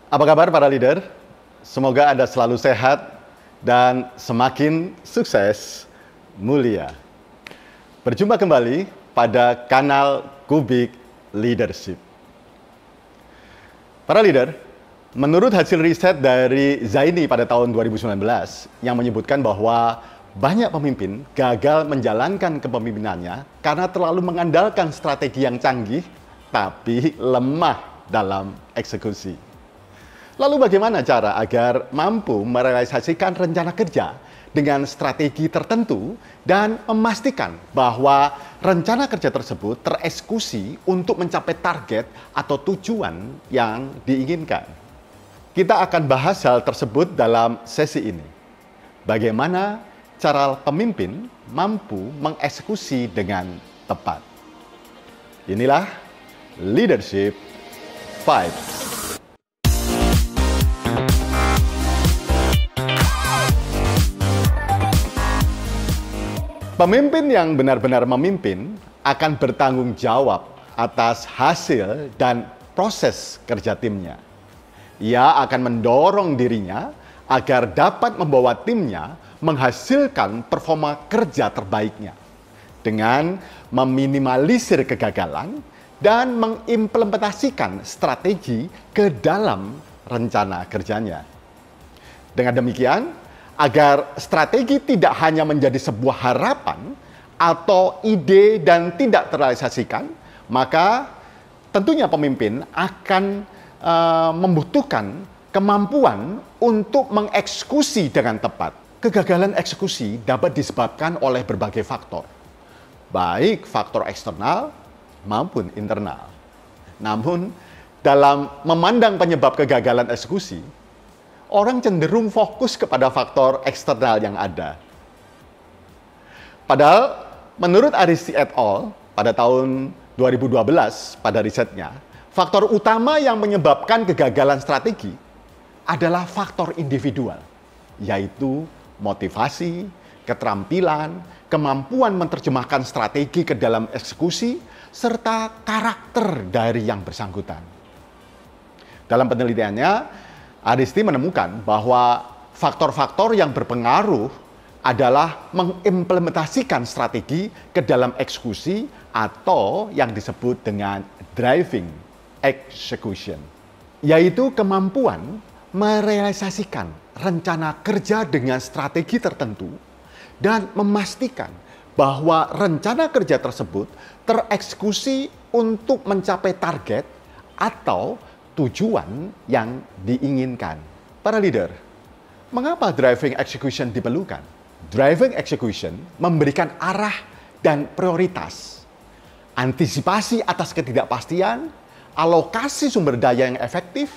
Apa kabar para leader? Semoga Anda selalu sehat dan semakin sukses, mulia. Berjumpa kembali pada kanal Kubik Leadership. Para leader, menurut hasil riset dari Zaini pada tahun 2019 yang menyebutkan bahwa banyak pemimpin gagal menjalankan kepemimpinannya karena terlalu mengandalkan strategi yang canggih tapi lemah dalam eksekusi. Lalu bagaimana cara agar mampu merealisasikan rencana kerja dengan strategi tertentu dan memastikan bahwa rencana kerja tersebut tereksekusi untuk mencapai target atau tujuan yang diinginkan? Kita akan bahas hal tersebut dalam sesi ini. Bagaimana cara pemimpin mampu mengeksekusi dengan tepat? Inilah Leadership Vibes. Pemimpin yang benar-benar memimpin akan bertanggung jawab atas hasil dan proses kerja timnya. Ia akan mendorong dirinya agar dapat membawa timnya menghasilkan performa kerja terbaiknya dengan meminimalisir kegagalan dan mengimplementasikan strategi ke dalam rencana kerjanya. Dengan demikian, agar strategi tidak hanya menjadi sebuah harapan atau ide dan tidak terrealisasikan, maka tentunya pemimpin akan membutuhkan kemampuan untuk mengeksekusi dengan tepat. Kegagalan eksekusi dapat disebabkan oleh berbagai faktor, baik faktor eksternal maupun internal. Namun, dalam memandang penyebab kegagalan eksekusi, orang cenderung fokus kepada faktor eksternal yang ada. Padahal, menurut Aristi et al. Pada tahun 2012 pada risetnya, faktor utama yang menyebabkan kegagalan strategi adalah faktor individual, yaitu motivasi, keterampilan, kemampuan menerjemahkan strategi ke dalam eksekusi, serta karakter dari yang bersangkutan. Dalam penelitiannya, Aristi menemukan bahwa faktor-faktor yang berpengaruh adalah mengimplementasikan strategi ke dalam eksekusi atau yang disebut dengan driving execution, yaitu kemampuan merealisasikan rencana kerja dengan strategi tertentu dan memastikan bahwa rencana kerja tersebut tereksekusi untuk mencapai target atau tujuan yang diinginkan. Para leader, mengapa driving execution diperlukan? Driving execution memberikan arah dan prioritas, antisipasi atas ketidakpastian, alokasi sumber daya yang efektif,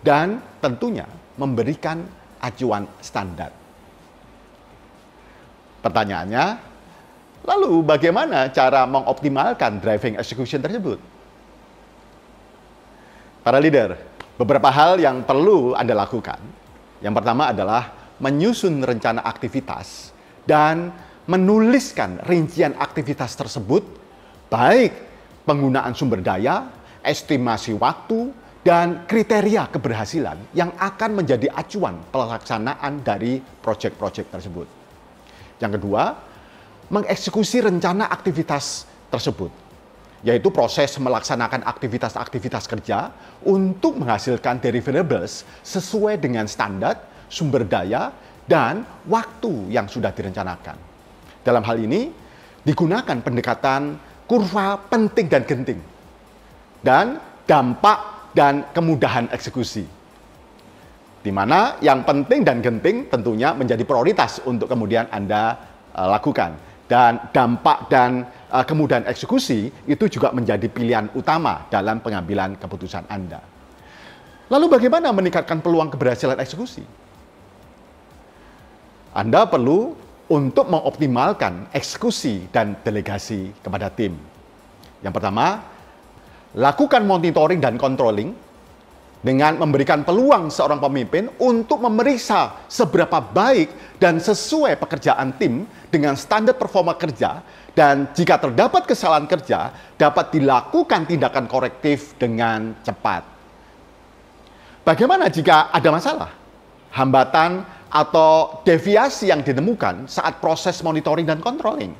dan tentunya memberikan acuan standar. Pertanyaannya, lalu bagaimana cara mengoptimalkan driving execution tersebut? Para leader, beberapa hal yang perlu Anda lakukan. Yang pertama adalah menyusun rencana aktivitas dan menuliskan rincian aktivitas tersebut, baik penggunaan sumber daya, estimasi waktu, dan kriteria keberhasilan yang akan menjadi acuan pelaksanaan dari proyek-proyek tersebut. Yang kedua, mengeksekusi rencana aktivitas tersebut, yaitu proses melaksanakan aktivitas-aktivitas kerja untuk menghasilkan deliverables sesuai dengan standar, sumber daya, dan waktu yang sudah direncanakan. Dalam hal ini, digunakan pendekatan kurva penting dan genting, dan dampak dan kemudahan eksekusi, di mana yang penting dan genting tentunya menjadi prioritas untuk kemudian Anda lakukan. Dan dampak dan kemudahan eksekusi itu juga menjadi pilihan utama dalam pengambilan keputusan Anda. Lalu bagaimana meningkatkan peluang keberhasilan eksekusi? Anda perlu untuk mengoptimalkan eksekusi dan delegasi kepada tim. Yang pertama, lakukan monitoring dan controlling dengan memberikan peluang seorang pemimpin untuk memeriksa seberapa baik dan sesuai pekerjaan tim dengan standar performa kerja, dan jika terdapat kesalahan kerja, dapat dilakukan tindakan korektif dengan cepat. Bagaimana jika ada masalah, hambatan, atau deviasi yang ditemukan saat proses monitoring dan controlling?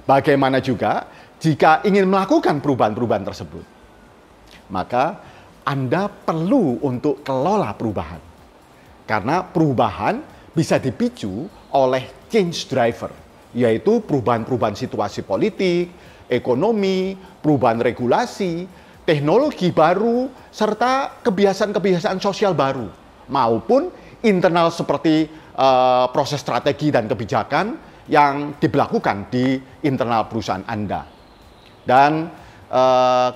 Bagaimana juga jika ingin melakukan perubahan-perubahan tersebut? Maka Anda perlu untuk kelola perubahan. Karena perubahan bisa dipicu oleh change driver, yaitu perubahan-perubahan situasi politik, ekonomi, perubahan regulasi, teknologi baru, serta kebiasaan-kebiasaan sosial baru, maupun internal seperti proses strategi dan kebijakan yang diberlakukan di internal perusahaan Anda. Dan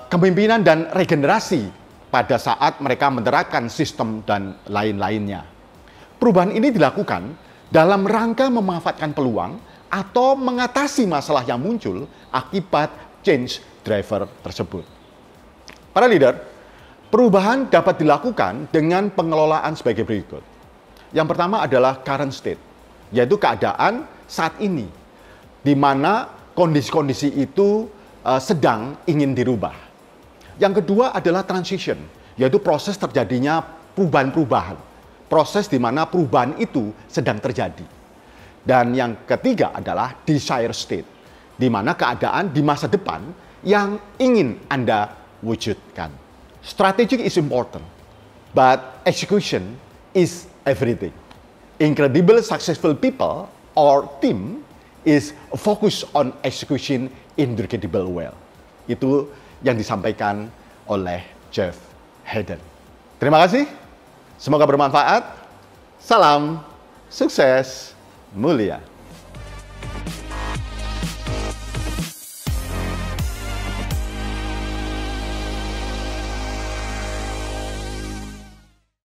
kepemimpinan dan regenerasi pada saat mereka menerapkan sistem dan lain-lainnya. Perubahan ini dilakukan dalam rangka memanfaatkan peluang atau mengatasi masalah yang muncul akibat change driver tersebut. Para leader, perubahan dapat dilakukan dengan pengelolaan sebagai berikut. Yang pertama adalah current state, yaitu keadaan saat ini, di mana kondisi-kondisi itu sedang ingin dirubah. Yang kedua adalah transition, yaitu proses terjadinya perubahan-perubahan. Proses di mana perubahan itu sedang terjadi. Dan yang ketiga adalah desire state, di mana keadaan di masa depan yang ingin Anda wujudkan. Strategy is important, but execution is everything. Incredible successful people or team is focused on execution in incredible well. Itu yang disampaikan oleh Jeff Haden. Terima kasih. Semoga bermanfaat. Salam sukses mulia.